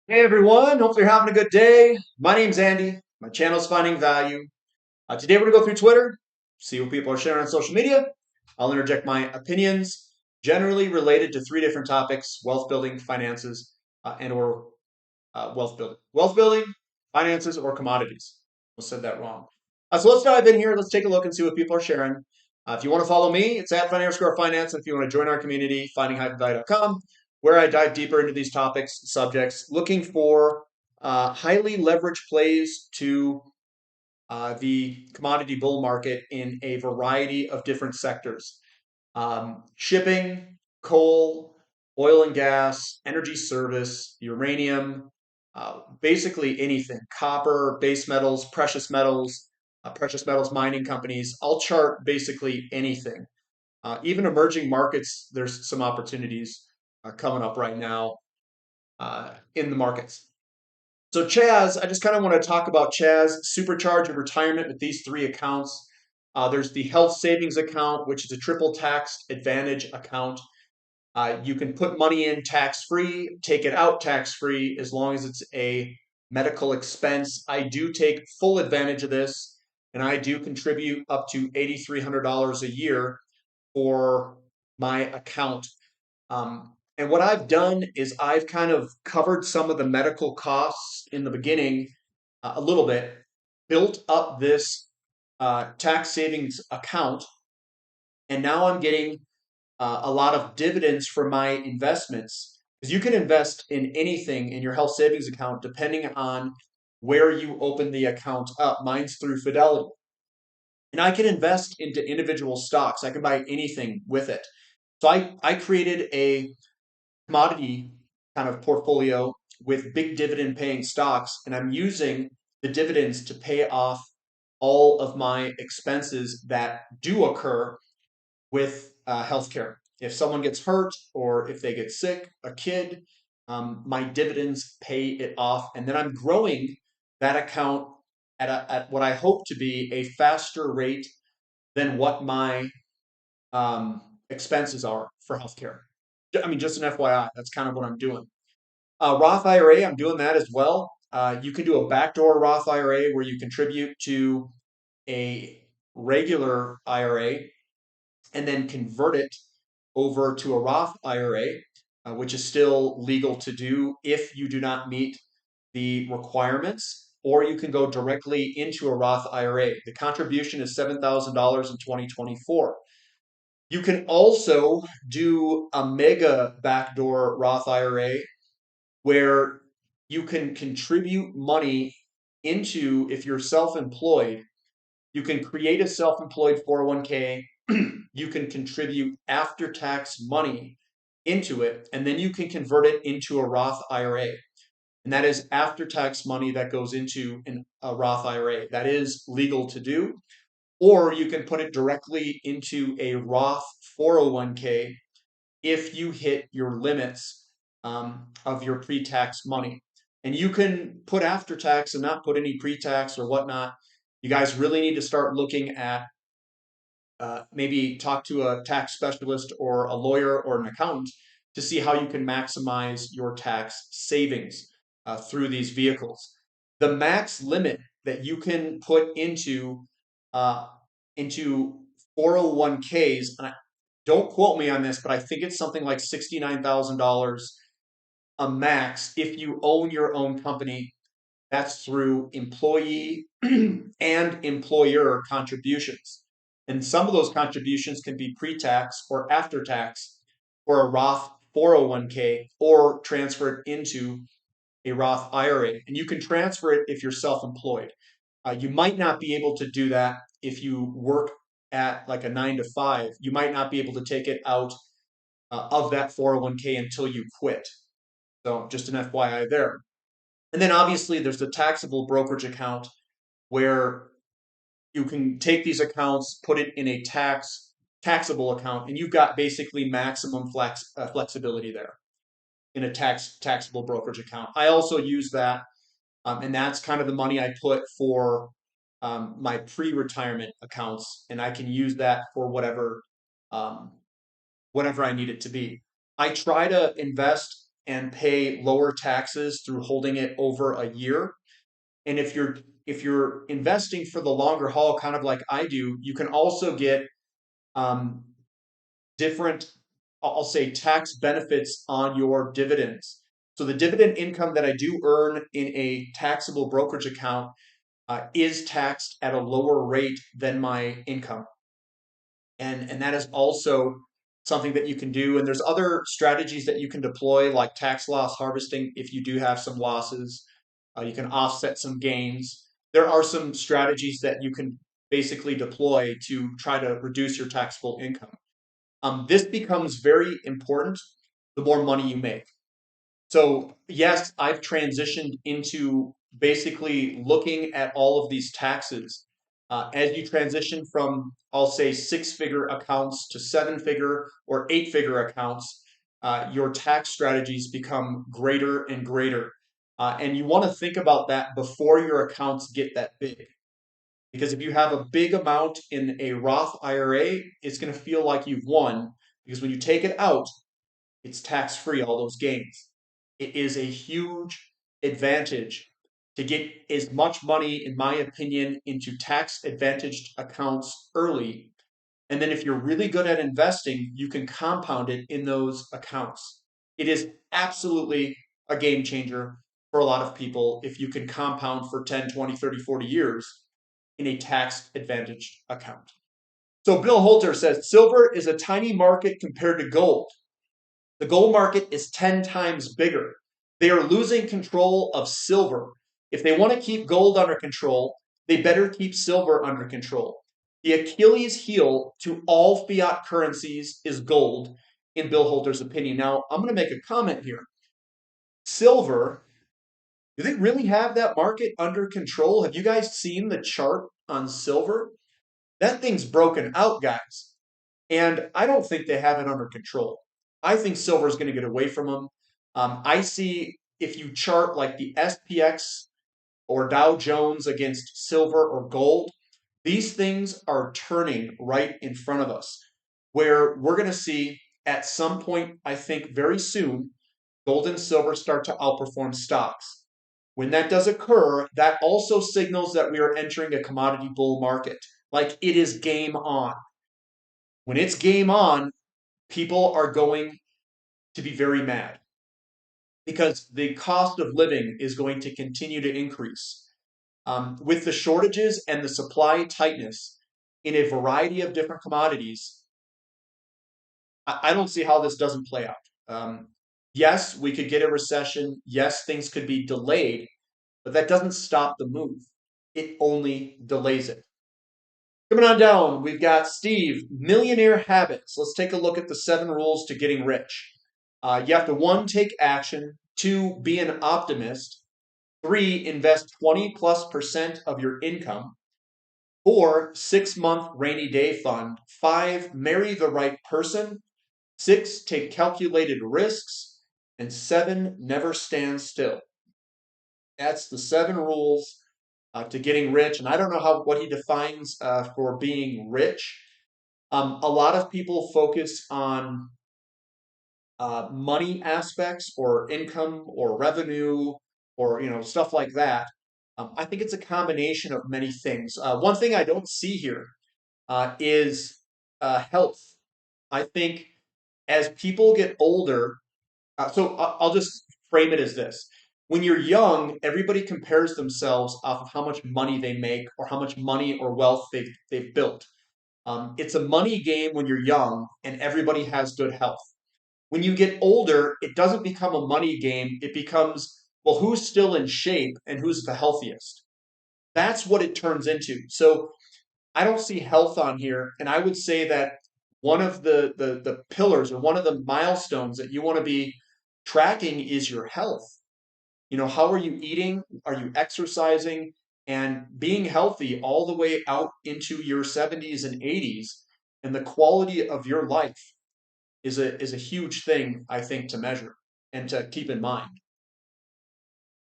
Hey everyone, hope you're having a good day. My name's Andy. My channel's Finding Value. Today we're going to go through Twitter, see what people are sharing on social media. I'll interject my opinions, generally related to three different topics: wealth building, finances, and/or wealth building. Wealth building, finances, or commodities. I said that wrong. So let's dive in here. Let's take a look and see what people are sharing. If you want to follow me, it's at @Finance. And if you want to join our community, finding-value.com, where I dive deeper into these topics, subjects, looking for highly leveraged plays to the commodity bull market in a variety of different sectors. Shipping, coal, oil and gas, energy service, uranium, basically anything, copper, base metals, precious metals mining companies. I'll chart basically anything. Even emerging markets, there's some opportunities coming up right now in the markets. So Chaz, I just kind of want to talk about Chaz, supercharge your retirement with these three accounts. There's the health savings account, which is a triple tax advantage account. You can put money in tax free, take it out tax free, as long as it's a medical expense. I do take full advantage of this, and I do contribute up to $8,300 a year for my account. And what I've done is I've kind of covered some of the medical costs in the beginning a little bit, built up this tax savings account, and now I'm getting a lot of dividends from my investments. Because you can invest in anything in your health savings account depending on where you open the account up. Mine's through Fidelity. And I can invest into individual stocks. I can buy anything with it. So I created a commodity kind of portfolio with big dividend paying stocks, and I'm using the dividends to pay off all of my expenses that do occur with healthcare. If someone gets hurt or if they get sick, a kid, my dividends pay it off, and then I'm growing that account at what I hope to be a faster rate than what my expenses are for healthcare. I mean, just an FYI, that's kind of what I'm doing. Roth IRA, I'm doing that as well. You can do a backdoor Roth IRA where you contribute to a regular IRA and then convert it over to a Roth IRA, which is still legal to do if you do not meet the requirements, or you can go directly into a Roth IRA. The contribution is $7,000 in 2024. You can also do a mega backdoor Roth IRA where you can contribute money into, if you're self-employed, you can create a self-employed 401k, you can contribute after-tax money into it, and then you can convert it into a Roth IRA. And that is after-tax money that goes into a Roth IRA. That is legal to do. Or you can put it directly into a Roth 401k if you hit your limits of your pre-tax money. And you can put after tax and not put any pre-tax or whatnot. You guys really need to start looking at maybe talk to a tax specialist or a lawyer or an accountant to see how you can maximize your tax savings through these vehicles. The max limit that you can put uh, into 401ks, and don't quote me on this, but I think it's something like $69,000 a max if you own your own company. That's through employee and employer contributions. And some of those contributions can be pre-tax or after tax for a Roth 401k or transfer it into a Roth IRA. And you can transfer it if you're self-employed. You might not be able to do that if you work at like a 9 to 5. You might not be able to take it out of that 401k until you quit. So just an FYI there. And then obviously there's the taxable brokerage account where you can take these accounts, put it in a taxable account, and you've got basically maximum flexibility there in a taxable brokerage account. I also use that, and that's kind of the money I put for my pre-retirement accounts, and I can use that for um, whatever I need it to be. I try to invest. and pay lower taxes through holding it over a year. And if you're investing for the longer haul, kind of like I do, you can also get um, different, I'll say, tax benefits on your dividends. So the dividend income that I do earn in a taxable brokerage account is taxed at a lower rate than my income. And that is also something that you can do. And there's other strategies that you can deploy, like tax loss harvesting. If you do have some losses, you can offset some gains. There are some strategies that you can basically deploy to try to reduce your taxable income. This becomes very important the more money you make. So, yes, I've transitioned into basically looking at all of these taxes. As you transition from, I'll say, six-figure accounts to seven-figure or eight-figure accounts, your tax strategies become greater and greater. And you want to think about that before your accounts get that big. Because if you have a big amount in a Roth IRA, it's going to feel like you've won. Because when you take it out, it's tax free, all those gains. It is a huge advantage to get as much money, in my opinion, into tax advantaged accounts early. And then if you're really good at investing, you can compound it in those accounts. It is absolutely a game changer for a lot of people if you can compound for 10, 20, 30, 40 years in a tax advantaged account. So Bill Holter says silver is a tiny market compared to gold. The gold market is 10 times bigger. They are losing control of silver. If they want to keep gold under control, they better keep silver under control. The Achilles heel to all fiat currencies is gold, in Bill Holter's opinion. Now, I'm going to make a comment here. Silver, do they really have that market under control? Have you guys seen the chart on silver? That thing's broken out, guys. And I don't think they have it under control. I think silver is going to get away from them. I see if you chart like the SPX or Dow Jones against silver or gold, these things are turning right in front of us, where we're going to see at some point, I think very soon, gold and silver start to outperform stocks. When that does occur, that also signals that we are entering a commodity bull market. Like it is game on. When it's game on, people are going to be very mad because the cost of living is going to continue to increase. With the shortages and the supply tightness in a variety of different commodities, I don't see how this doesn't play out. Yes, we could get a recession. Yes, things could be delayed, but that doesn't stop the move. It only delays it. Coming on down, we've got Steve, millionaire habits. Let's take a look at the 7 rules to getting rich. You have to 1, take action, 2, be an optimist, 3, invest 20+% of your income, 4, 6-month rainy day fund, 5, marry the right person, 6, take calculated risks, and 7, never stand still. That's the 7 rules to getting rich. And I don't know what he defines for being rich. A lot of people focus on money aspects or income or revenue or stuff like that. I think it's a combination of many things. One thing I don't see here is health. I think as people get older, so I'll just frame it as this. When you're young, everybody compares themselves off of how much money they make or how much money or wealth they've built. It's a money game when you're young and everybody has good health. When you get older, it doesn't become a money game. It becomes, well, who's still in shape and who's the healthiest? That's what it turns into. So I don't see health on here. And I would say that one of the pillars or one of the milestones that you want to be tracking is your health. How are you eating? Are you exercising? And being healthy all the way out into your 70s and 80s, and the quality of your life is a huge thing, I think, to measure and to keep in mind.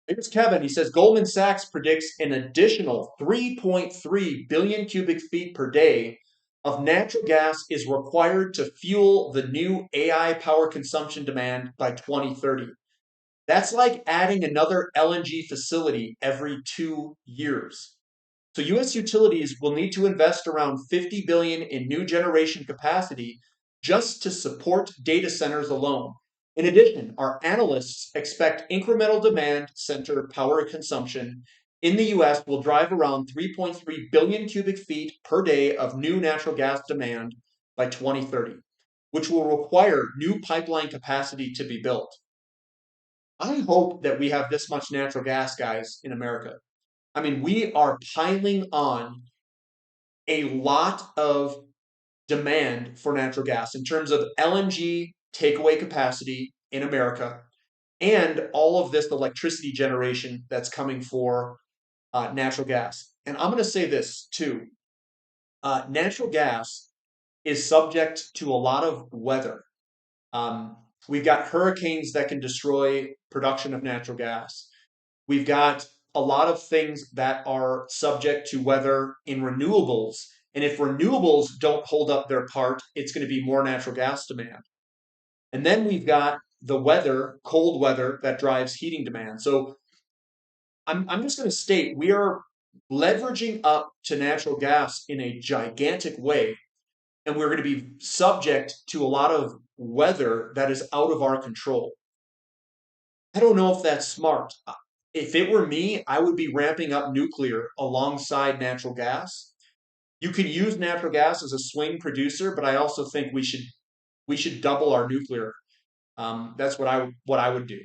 Here's Kevin. He says Goldman Sachs predicts an additional 3.3 billion cubic feet per day of natural gas is required to fuel the new AI power consumption demand by 2030. That's like adding another LNG facility every 2 years. So US utilities will need to invest around 50 billion in new generation capacity just to support data centers alone. In addition, our analysts expect incremental demand center power consumption in the US will drive around 3.3 billion cubic feet per day of new natural gas demand by 2030, which will require new pipeline capacity to be built. I hope that we have this much natural gas, guys, in America. I mean, we are piling on a lot of demand for natural gas in terms of LNG takeaway capacity in America and all of this electricity generation that's coming for natural gas. And I'm going to say this too, natural gas is subject to a lot of weather. Um, we've got hurricanes that can destroy production of natural gas. We've got a lot of things that are subject to weather in renewables. And if renewables don't hold up their part, it's going to be more natural gas demand. And then we've got the weather, cold weather, that drives heating demand. So I'm just going to state we are leveraging up to natural gas in a gigantic way. And we're going to be subject to a lot of weather that is out of our control. I don't know if that's smart. If it were me, I would be ramping up nuclear alongside natural gas. You can use natural gas as a swing producer, but I also think we should double our nuclear. That's what I would do.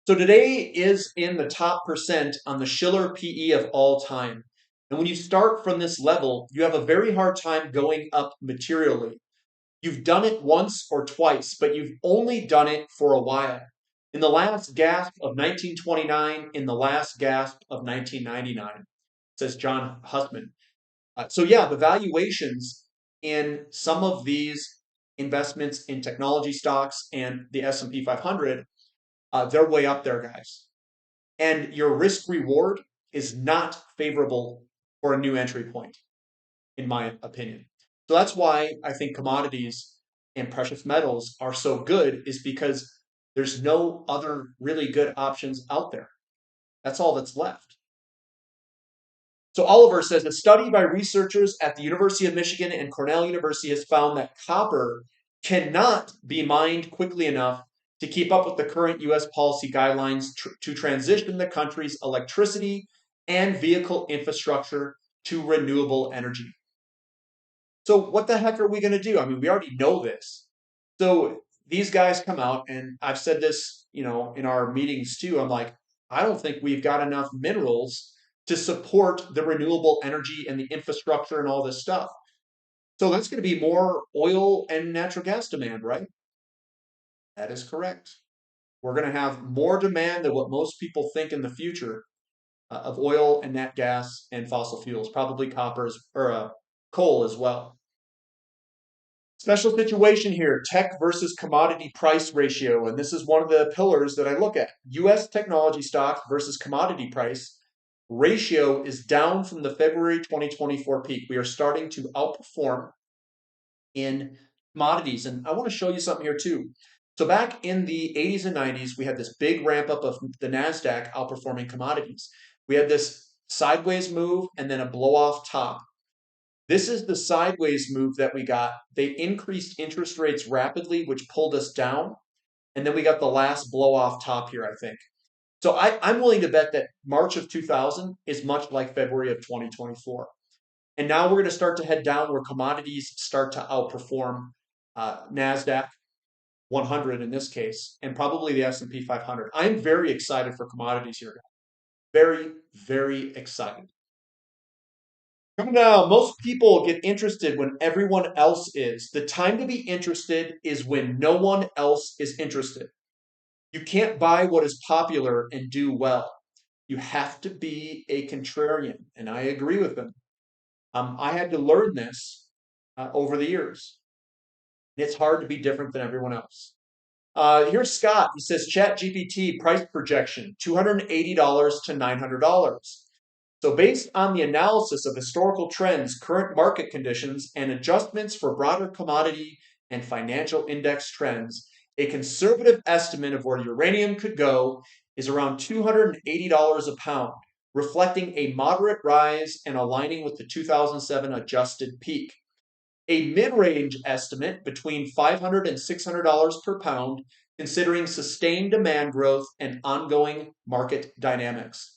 So today is in the top percent on the Schiller PE of all time. And when you start from this level, you have a very hard time going up materially. You've done it once or twice, but you've only done it for a while. In the last gasp of 1929, in the last gasp of 1999, says John Hussman. So yeah, the valuations in some of these investments in technology stocks and the S&P 500, they're way up there, guys. And your risk reward is not favorable for a new entry point, in my opinion. So that's why I think commodities and precious metals are so good, is because there's no other really good options out there. That's all that's left. So Oliver says a study by researchers at the University of Michigan and Cornell University has found that copper cannot be mined quickly enough to keep up with the current US policy guidelines to transition the country's electricity and vehicle infrastructure to renewable energy. So what the heck are we going to do? I mean, we already know this. So these guys come out, and I've said this, in our meetings too. I'm like, I don't think we've got enough minerals to support the renewable energy and the infrastructure and all this stuff. So that's going to be more oil and natural gas demand, right? That is correct. We're going to have more demand than what most people think in the future of oil and nat gas and fossil fuels, probably coal as well. Special situation here, tech versus commodity price ratio. And this is one of the pillars that I look at. US technology stocks versus commodity price ratio is down from the February 2024 peak. We are starting to outperform in commodities. And I want to show you something here too. So back in the 80s and 90s, we had this big ramp up of the NASDAQ outperforming commodities. We had this sideways move and then a blow off top. This is the sideways move that we got. They increased interest rates rapidly, which pulled us down. And then we got the last blow off top here, I think. So I'm willing to bet that March of 2000 is much like February of 2024. And now we're going to start to head down where commodities start to outperform NASDAQ 100 in this case, and probably the S&P 500. I'm very excited for commodities here. Very, very excited. Come down. Most people get interested when everyone else is. The time to be interested is when no one else is interested. You can't buy what is popular and do well. You have to be a contrarian, and I agree with them. I had to learn this over the years. It's hard to be different than everyone else. Here's Scott. He says, Chat GPT price projection, $280 to $900. So based on the analysis of historical trends, current market conditions, and adjustments for broader commodity and financial index trends, A conservative estimate of where uranium could go is around $280 a pound, reflecting a moderate rise and aligning with the 2007 adjusted peak. A mid-range estimate between $500 and $600 per pound, considering sustained demand growth and ongoing market dynamics.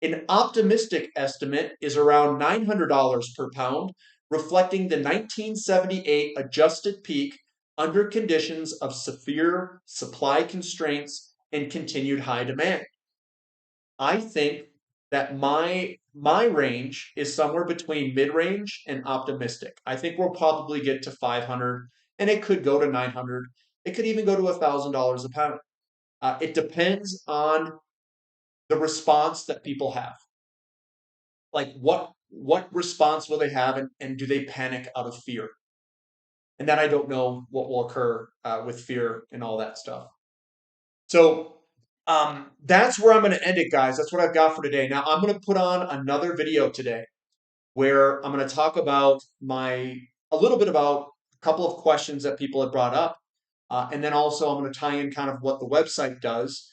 An optimistic estimate is around $900 per pound, reflecting the 1978 adjusted peak under conditions of severe supply constraints and continued high demand. I think that my range is somewhere between mid-range and optimistic. I think we'll probably get to 500, and it could go to 900. It could even go to $1,000 a pound. It depends on the response that people have. Like what response will they have, and do they panic out of fear? And then I don't know what will occur with fear and all that stuff. So that's where I'm going to end it, guys. That's what I've got for today. Now I'm going to put on another video today where I'm going to talk about a little bit about a couple of questions that people have brought up, and then also I'm going to tie in kind of what the website does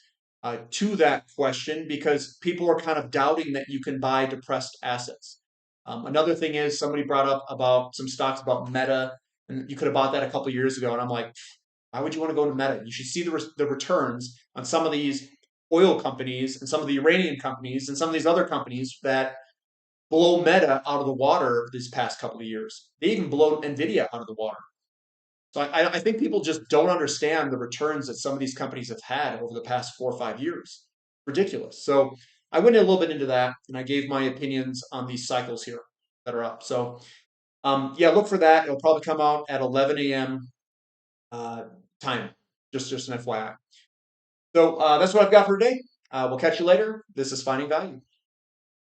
to that question, because people are kind of doubting that you can buy depressed assets. Another thing is somebody brought up about some stocks about Meta, and you could have bought that a couple of years ago, and I'm like, why would you want to go to Meta? You should see the returns on some of these oil companies and some of the uranium companies and some of these other companies that blow Meta out of the water these past couple of years. They even blow Nvidia out of the water. So I think people just don't understand the returns that some of these companies have had over the past 4 or 5 years. Ridiculous. So I went a little bit into that, and I gave my opinions on these cycles here that are up. So yeah, look for that. It'll probably come out at 11 a.m. Uh, time. Just an FYI. So that's what I've got for today. We'll catch you later. This is Finding Value.